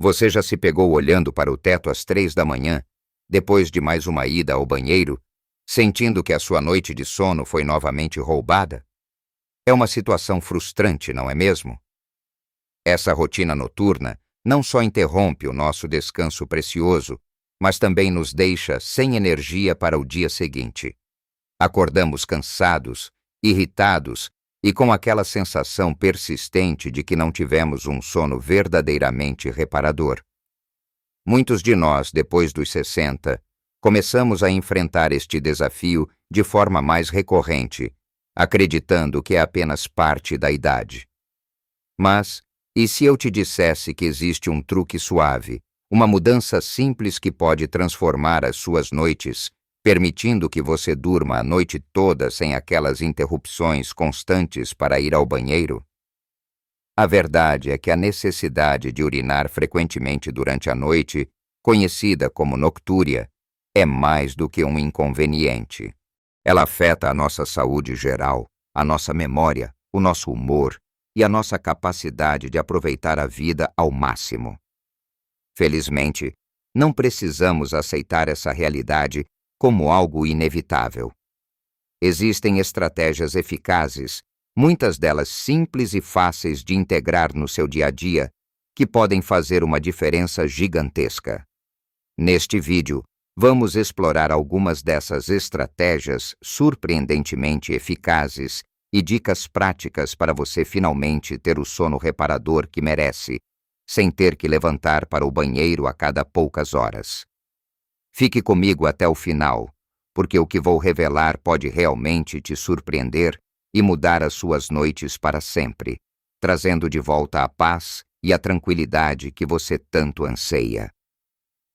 Você já se pegou olhando para o teto às 3 da manhã, depois de mais uma ida ao banheiro, sentindo que a sua noite de sono foi novamente roubada? É uma situação frustrante, não é mesmo? Essa rotina noturna não só interrompe o nosso descanso precioso, mas também nos deixa sem energia para o dia seguinte. Acordamos cansados, irritados e com aquela sensação persistente de que não tivemos um sono verdadeiramente reparador. Muitos de nós, depois dos 60, começamos a enfrentar este desafio de forma mais recorrente, acreditando que é apenas parte da idade. Mas, e se eu te dissesse que existe um truque suave, uma mudança simples que pode transformar as suas noites, permitindo que você durma a noite toda sem aquelas interrupções constantes para ir ao banheiro? A verdade é que a necessidade de urinar frequentemente durante a noite, conhecida como noctúria, é mais do que um inconveniente. Ela afeta a nossa saúde geral, a nossa memória, o nosso humor e a nossa capacidade de aproveitar a vida ao máximo. Felizmente, não precisamos aceitar essa realidade como algo inevitável. Existem estratégias eficazes, muitas delas simples e fáceis de integrar no seu dia a dia, que podem fazer uma diferença gigantesca. Neste vídeo, vamos explorar algumas dessas estratégias surpreendentemente eficazes e dicas práticas para você finalmente ter o sono reparador que merece, sem ter que levantar para o banheiro a cada poucas horas. Fique comigo até o final, porque o que vou revelar pode realmente te surpreender e mudar as suas noites para sempre, trazendo de volta a paz e a tranquilidade que você tanto anseia.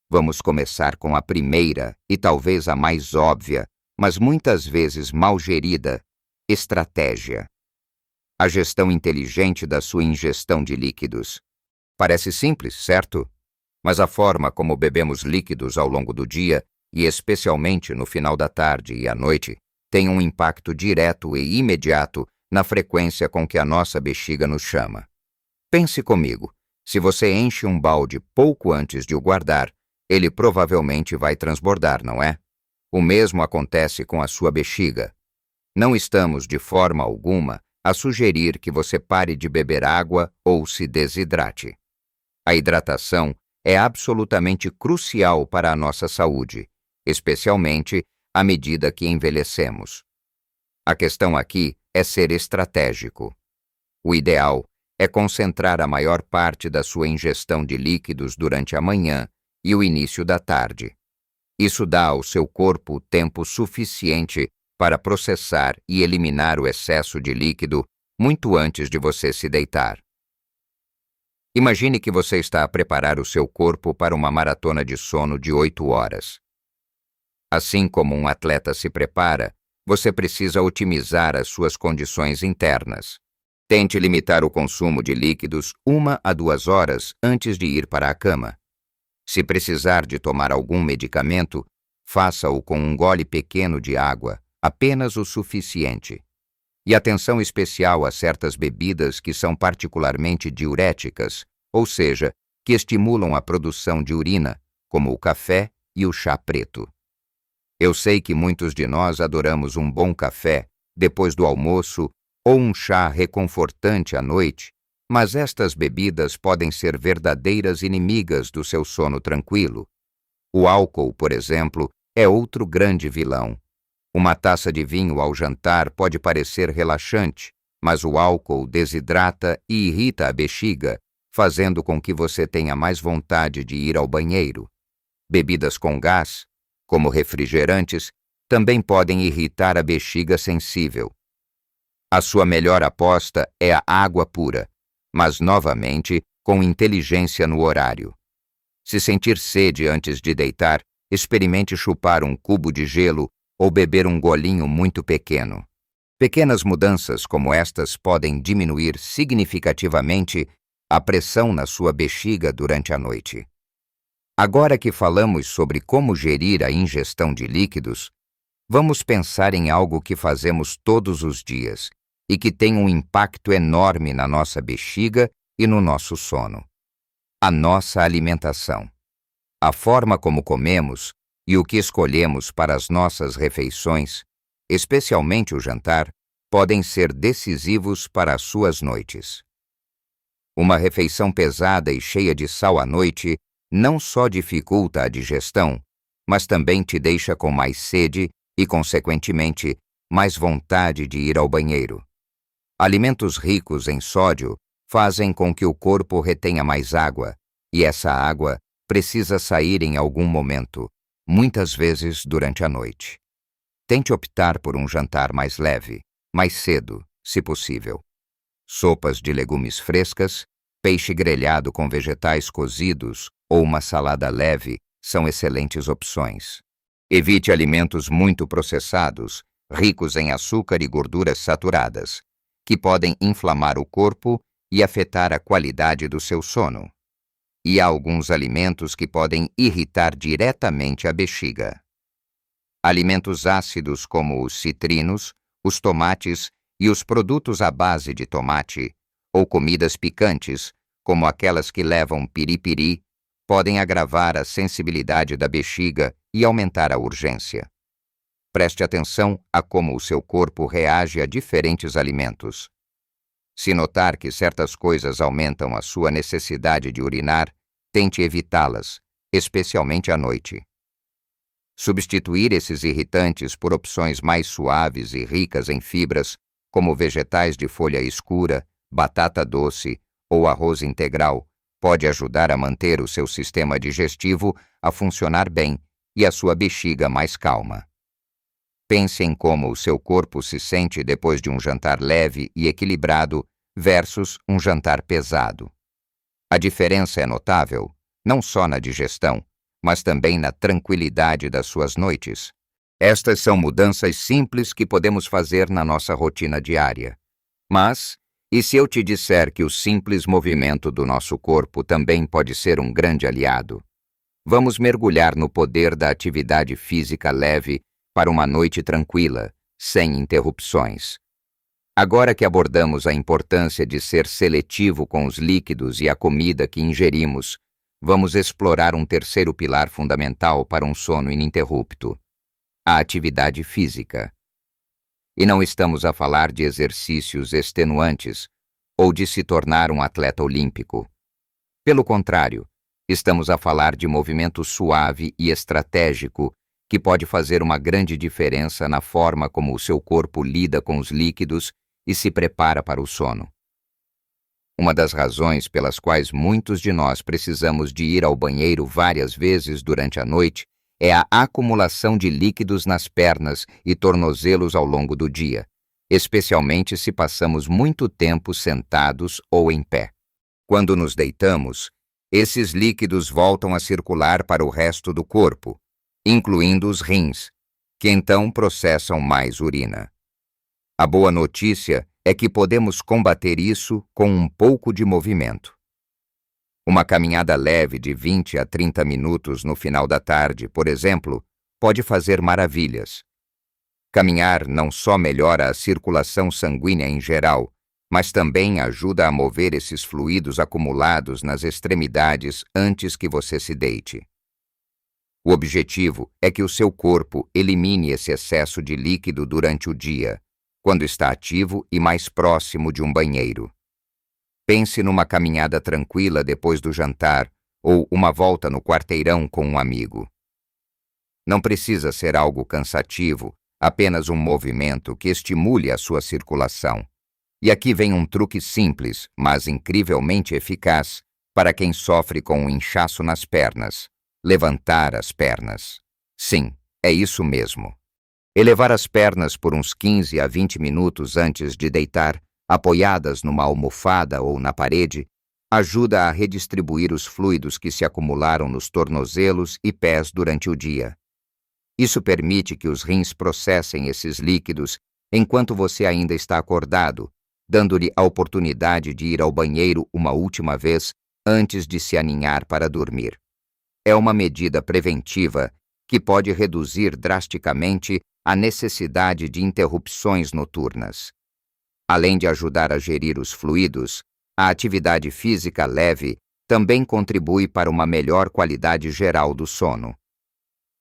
Vamos começar com a primeira e talvez a mais óbvia, mas muitas vezes mal gerida, estratégia. A gestão inteligente da sua ingestão de líquidos. Parece simples, certo? Mas a forma como bebemos líquidos ao longo do dia, e especialmente no final da tarde e à noite, tem um impacto direto e imediato na frequência com que a nossa bexiga nos chama. Pense comigo, se você enche um balde pouco antes de o guardar, ele provavelmente vai transbordar, não é? O mesmo acontece com a sua bexiga. Não estamos, de forma alguma, a sugerir que você pare de beber água ou se desidrate. A hidratação é absolutamente crucial para a nossa saúde, especialmente à medida que envelhecemos. A questão aqui é ser estratégico. O ideal é concentrar a maior parte da sua ingestão de líquidos durante a manhã e o início da tarde. Isso dá ao seu corpo tempo suficiente para processar e eliminar o excesso de líquido muito antes de você se deitar. Imagine que você está a preparar o seu corpo para uma maratona de sono de 8 horas. Assim como um atleta se prepara, você precisa otimizar as suas condições internas. Tente limitar o consumo de líquidos 1 a 2 horas antes de ir para a cama. Se precisar de tomar algum medicamento, faça-o com um gole pequeno de água, apenas o suficiente. E atenção especial a certas bebidas que são particularmente diuréticas, ou seja, que estimulam a produção de urina, como o café e o chá preto. Eu sei que muitos de nós adoramos um bom café depois do almoço ou um chá reconfortante à noite, mas estas bebidas podem ser verdadeiras inimigas do seu sono tranquilo. O álcool, por exemplo, é outro grande vilão. Uma taça de vinho ao jantar pode parecer relaxante, mas o álcool desidrata e irrita a bexiga, fazendo com que você tenha mais vontade de ir ao banheiro. Bebidas com gás, como refrigerantes, também podem irritar a bexiga sensível. A sua melhor aposta é a água pura, mas novamente com inteligência no horário. Se sentir sede antes de deitar, experimente chupar um cubo de gelo ou beber um golinho muito pequeno. Pequenas mudanças como estas podem diminuir significativamente a pressão na sua bexiga durante a noite. Agora que falamos sobre como gerir a ingestão de líquidos, vamos pensar em algo que fazemos todos os dias e que tem um impacto enorme na nossa bexiga e no nosso sono. A nossa alimentação. A forma como comemos e o que escolhemos para as nossas refeições, especialmente o jantar, podem ser decisivos para as suas noites. Uma refeição pesada e cheia de sal à noite não só dificulta a digestão, mas também te deixa com mais sede e, consequentemente, mais vontade de ir ao banheiro. Alimentos ricos em sódio fazem com que o corpo retenha mais água, e essa água precisa sair em algum momento, muitas vezes durante a noite. Tente optar por um jantar mais leve, mais cedo, se possível. Sopas de legumes frescas, peixe grelhado com vegetais cozidos ou uma salada leve são excelentes opções. Evite alimentos muito processados, ricos em açúcar e gorduras saturadas, que podem inflamar o corpo e afetar a qualidade do seu sono. E há alguns alimentos que podem irritar diretamente a bexiga. Alimentos ácidos como os citrinos, os tomates e os produtos à base de tomate, ou comidas picantes, como aquelas que levam piripiri, podem agravar a sensibilidade da bexiga e aumentar a urgência. Preste atenção a como o seu corpo reage a diferentes alimentos. Se notar que certas coisas aumentam a sua necessidade de urinar, tente evitá-las, especialmente à noite. Substituir esses irritantes por opções mais suaves e ricas em fibras, como vegetais de folha escura, batata doce ou arroz integral, pode ajudar a manter o seu sistema digestivo a funcionar bem e a sua bexiga mais calma. Pense em como o seu corpo se sente depois de um jantar leve e equilibrado versus um jantar pesado. A diferença é notável, não só na digestão, mas também na tranquilidade das suas noites. Estas são mudanças simples que podemos fazer na nossa rotina diária. Mas, e se eu te disser que o simples movimento do nosso corpo também pode ser um grande aliado? Vamos mergulhar no poder da atividade física leve para uma noite tranquila, sem interrupções. Agora que abordamos a importância de ser seletivo com os líquidos e a comida que ingerimos, vamos explorar um terceiro pilar fundamental para um sono ininterrupto: a atividade física. E não estamos a falar de exercícios extenuantes ou de se tornar um atleta olímpico. Pelo contrário, estamos a falar de movimento suave e estratégico que pode fazer uma grande diferença na forma como o seu corpo lida com os líquidos e se prepara para o sono. Uma das razões pelas quais muitos de nós precisamos de ir ao banheiro várias vezes durante a noite é a acumulação de líquidos nas pernas e tornozelos ao longo do dia, especialmente se passamos muito tempo sentados ou em pé. Quando nos deitamos, esses líquidos voltam a circular para o resto do corpo, incluindo os rins, que então processam mais urina. A boa notícia é que podemos combater isso com um pouco de movimento. Uma caminhada leve de 20 a 30 minutos no final da tarde, por exemplo, pode fazer maravilhas. Caminhar não só melhora a circulação sanguínea em geral, mas também ajuda a mover esses fluidos acumulados nas extremidades antes que você se deite. O objetivo é que o seu corpo elimine esse excesso de líquido durante o dia, quando está ativo e mais próximo de um banheiro. Pense numa caminhada tranquila depois do jantar ou uma volta no quarteirão com um amigo. Não precisa ser algo cansativo, apenas um movimento que estimule a sua circulação. E aqui vem um truque simples, mas incrivelmente eficaz, para quem sofre com um inchaço nas pernas: levantar as pernas. Sim, é isso mesmo. Elevar as pernas por uns 15 a 20 minutos antes de deitar, apoiadas numa almofada ou na parede, ajuda a redistribuir os fluidos que se acumularam nos tornozelos e pés durante o dia. Isso permite que os rins processem esses líquidos enquanto você ainda está acordado, dando-lhe a oportunidade de ir ao banheiro uma última vez antes de se aninhar para dormir. É uma medida preventiva que pode reduzir drasticamente a necessidade de interrupções noturnas. Além de ajudar a gerir os fluidos, a atividade física leve também contribui para uma melhor qualidade geral do sono.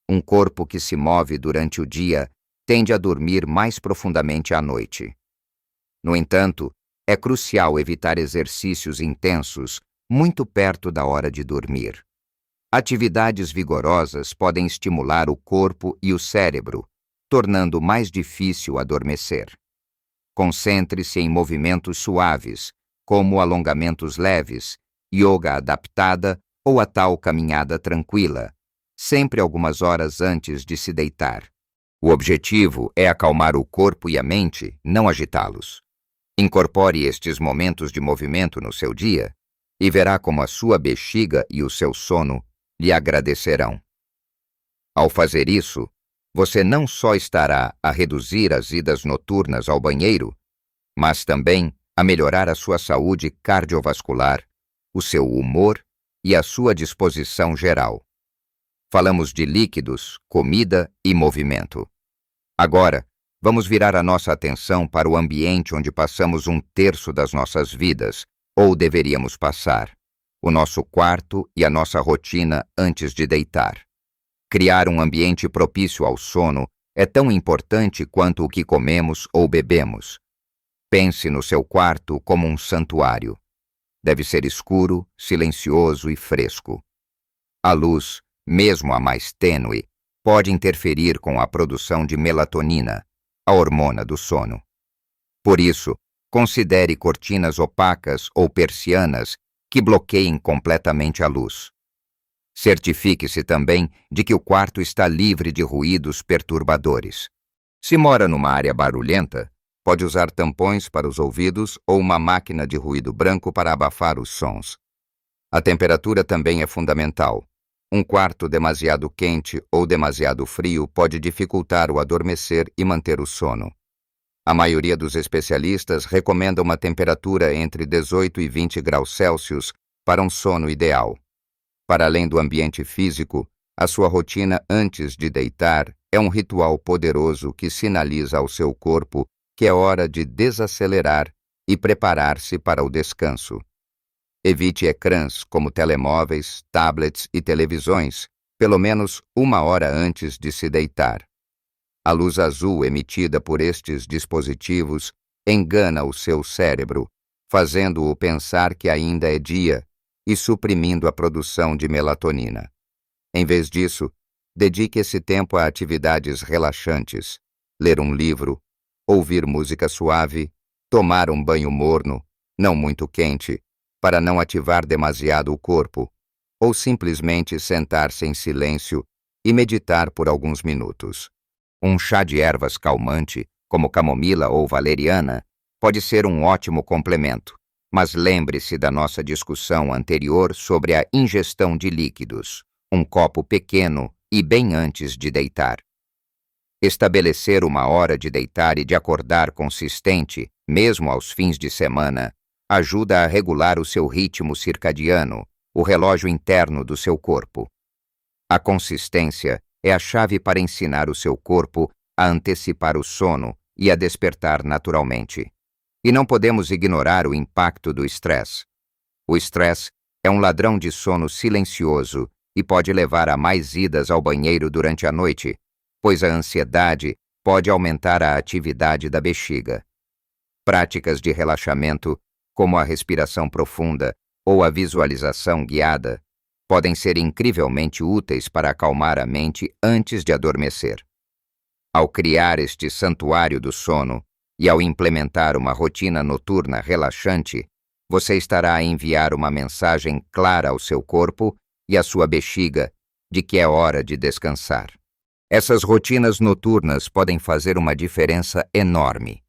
Um corpo que se move durante o dia tende a dormir mais profundamente à noite. No entanto, é crucial evitar exercícios intensos muito perto da hora de dormir. Atividades vigorosas podem estimular o corpo e o cérebro, tornando mais difícil adormecer. Concentre-se em movimentos suaves, como alongamentos leves, yoga adaptada ou a tal caminhada tranquila, sempre algumas horas antes de se deitar. O objetivo é acalmar o corpo e a mente, não agitá-los. Incorpore estes momentos de movimento no seu dia e verá como a sua bexiga e o seu sono lhe agradecerão. Ao fazer isso, você não só estará a reduzir as idas noturnas ao banheiro, mas também a melhorar a sua saúde cardiovascular, o seu humor e a sua disposição geral. Falamos de líquidos, comida e movimento. Agora, vamos virar a nossa atenção para o ambiente onde passamos 1/3 das nossas vidas, ou deveríamos passar: o nosso quarto e a nossa rotina antes de deitar. Criar um ambiente propício ao sono é tão importante quanto o que comemos ou bebemos. Pense no seu quarto como um santuário. Deve ser escuro, silencioso e fresco. A luz, mesmo a mais tênue, pode interferir com a produção de melatonina, a hormona do sono. Por isso, considere cortinas opacas ou persianas que bloqueiem completamente a luz. Certifique-se também de que o quarto está livre de ruídos perturbadores. Se mora numa área barulhenta, pode usar tampões para os ouvidos ou uma máquina de ruído branco para abafar os sons. A temperatura também é fundamental. Um quarto demasiado quente ou demasiado frio pode dificultar o adormecer e manter o sono. A maioria dos especialistas recomenda uma temperatura entre 18 e 20 graus Celsius para um sono ideal. Para além do ambiente físico, a sua rotina antes de deitar é um ritual poderoso que sinaliza ao seu corpo que é hora de desacelerar e preparar-se para o descanso. Evite ecrãs como telemóveis, tablets e televisões, pelo menos 1 hora antes de se deitar. A luz azul emitida por estes dispositivos engana o seu cérebro, fazendo-o pensar que ainda é dia e suprimindo a produção de melatonina. Em vez disso, dedique esse tempo a atividades relaxantes, ler um livro, ouvir música suave, tomar um banho morno, não muito quente, para não ativar demasiado o corpo, ou simplesmente sentar-se em silêncio e meditar por alguns minutos. Um chá de ervas calmante, como camomila ou valeriana, pode ser um ótimo complemento, mas lembre-se da nossa discussão anterior sobre a ingestão de líquidos, um copo pequeno e bem antes de deitar. Estabelecer 1 hora de deitar e de acordar consistente, mesmo aos fins de semana, ajuda a regular o seu ritmo circadiano, o relógio interno do seu corpo. A consistência é a chave para ensinar o seu corpo a antecipar o sono e a despertar naturalmente. E não podemos ignorar o impacto do estresse. O estresse é um ladrão de sono silencioso e pode levar a mais idas ao banheiro durante a noite, pois a ansiedade pode aumentar a atividade da bexiga. Práticas de relaxamento, como a respiração profunda ou a visualização guiada, podem ser incrivelmente úteis para acalmar a mente antes de adormecer. Ao criar este santuário do sono e ao implementar uma rotina noturna relaxante, você estará a enviar uma mensagem clara ao seu corpo e à sua bexiga de que é hora de descansar. Essas rotinas noturnas podem fazer uma diferença enorme.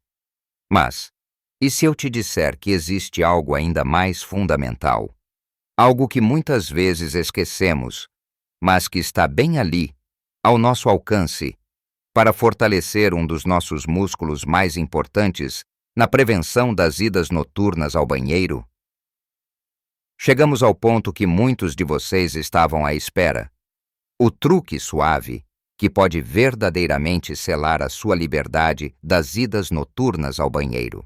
Mas, e se eu te disser que existe algo ainda mais fundamental? Algo que muitas vezes esquecemos, mas que está bem ali, ao nosso alcance, para fortalecer um dos nossos músculos mais importantes na prevenção das idas noturnas ao banheiro? Chegamos ao ponto que muitos de vocês estavam à espera. O truque suave, que pode verdadeiramente selar a sua liberdade das idas noturnas ao banheiro.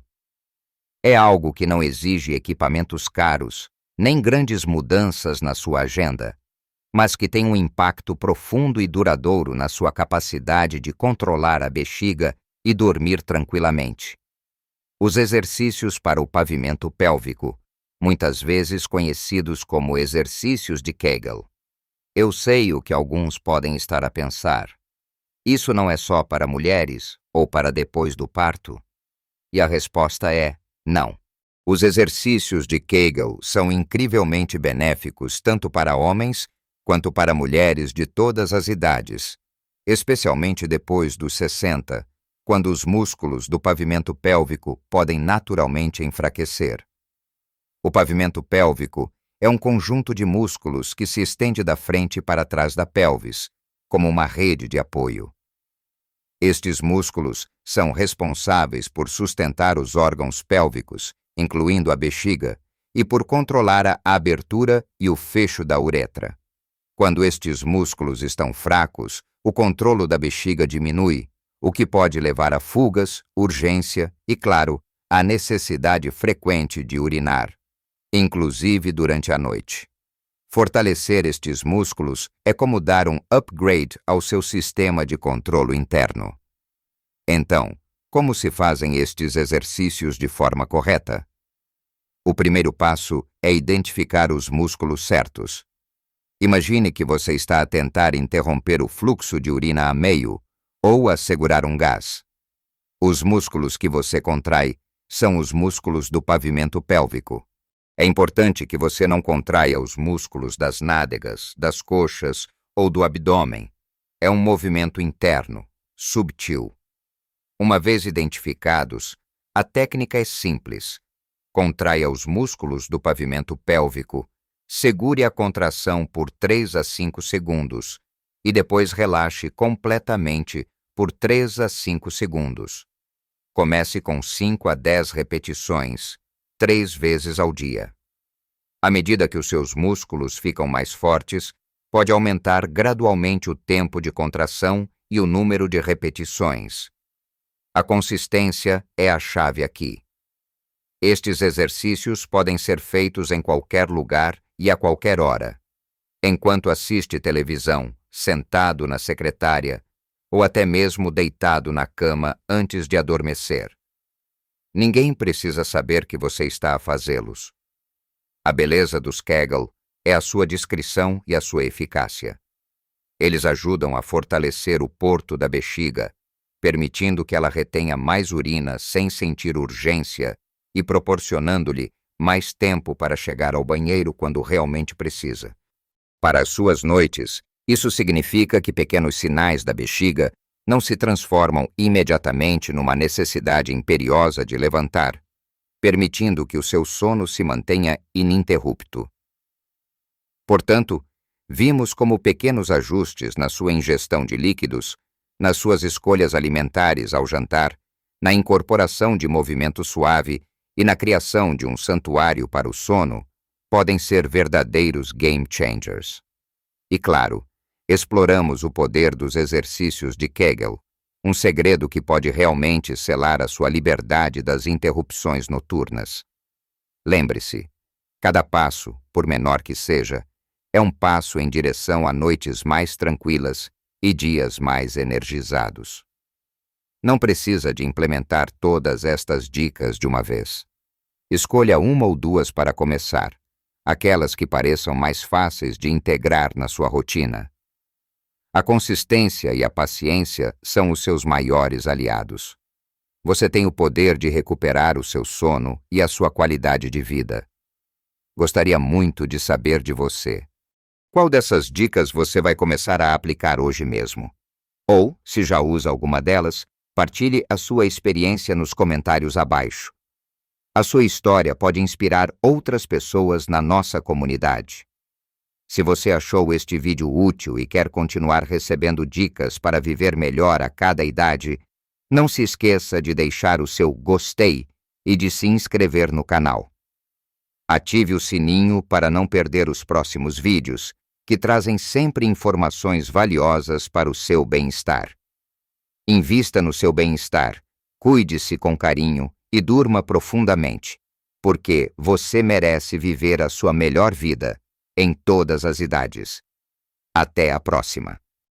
É algo que não exige equipamentos caros, nem grandes mudanças na sua agenda, mas que têm um impacto profundo e duradouro na sua capacidade de controlar a bexiga e dormir tranquilamente. Os exercícios para o pavimento pélvico, muitas vezes conhecidos como exercícios de Kegel. Eu sei o que alguns podem estar a pensar. Isso não é só para mulheres ou para depois do parto? E a resposta é não. Os exercícios de Kegel são incrivelmente benéficos tanto para homens quanto para mulheres de todas as idades, especialmente depois dos 60, quando os músculos do pavimento pélvico podem naturalmente enfraquecer. O pavimento pélvico é um conjunto de músculos que se estende da frente para trás da pelvis, como uma rede de apoio. Estes músculos são responsáveis por sustentar os órgãos pélvicos, incluindo a bexiga, e por controlar a abertura e o fecho da uretra. Quando estes músculos estão fracos, o controlo da bexiga diminui, o que pode levar a fugas, urgência e, claro, a necessidade frequente de urinar, inclusive durante a noite. Fortalecer estes músculos é como dar um upgrade ao seu sistema de controlo interno. Então, como se fazem estes exercícios de forma correta? O primeiro passo é identificar os músculos certos. Imagine que você está a tentar interromper o fluxo de urina a meio ou a segurar um gás. Os músculos que você contrai são os músculos do pavimento pélvico. É importante que você não contraia os músculos das nádegas, das coxas ou do abdômen. É um movimento interno, subtil. Uma vez identificados, a técnica é simples. Contraia os músculos do pavimento pélvico, segure a contração por 3 a 5 segundos e depois relaxe completamente por 3 a 5 segundos. Comece com 5 a 10 repetições, 3 vezes ao dia. À medida que os seus músculos ficam mais fortes, pode aumentar gradualmente o tempo de contração e o número de repetições. A consistência é a chave aqui. Estes exercícios podem ser feitos em qualquer lugar e a qualquer hora. Enquanto assiste televisão, sentado na secretária, ou até mesmo deitado na cama antes de adormecer. Ninguém precisa saber que você está a fazê-los. A beleza dos Kegel é a sua discrição e a sua eficácia. Eles ajudam a fortalecer o porto da bexiga, permitindo que ela retenha mais urina sem sentir urgência e proporcionando-lhe mais tempo para chegar ao banheiro quando realmente precisa. Para as suas noites, isso significa que pequenos sinais da bexiga não se transformam imediatamente numa necessidade imperiosa de levantar, permitindo que o seu sono se mantenha ininterrupto. Portanto, vimos como pequenos ajustes na sua ingestão de líquidos, nas suas escolhas alimentares ao jantar, na incorporação de movimento suave e na criação de um santuário para o sono, podem ser verdadeiros game changers. E claro, exploramos o poder dos exercícios de Kegel, um segredo que pode realmente selar a sua liberdade das interrupções noturnas. Lembre-se, cada passo, por menor que seja, é um passo em direção a noites mais tranquilas e dias mais energizados. Não precisa de implementar todas estas dicas de uma vez. Escolha uma ou duas para começar, aquelas que pareçam mais fáceis de integrar na sua rotina. A consistência e a paciência são os seus maiores aliados. Você tem o poder de recuperar o seu sono e a sua qualidade de vida. Gostaria muito de saber de você. Qual dessas dicas você vai começar a aplicar hoje mesmo? Ou, se já usa alguma delas, partilhe a sua experiência nos comentários abaixo. A sua história pode inspirar outras pessoas na nossa comunidade. Se você achou este vídeo útil e quer continuar recebendo dicas para viver melhor a cada idade, não se esqueça de deixar o seu gostei e de se inscrever no canal. Ative o sininho para não perder os próximos vídeos, que trazem sempre informações valiosas para o seu bem-estar. Invista no seu bem-estar, cuide-se com carinho e durma profundamente. porque você merece viver a sua melhor vida, em todas as idades. Até a próxima.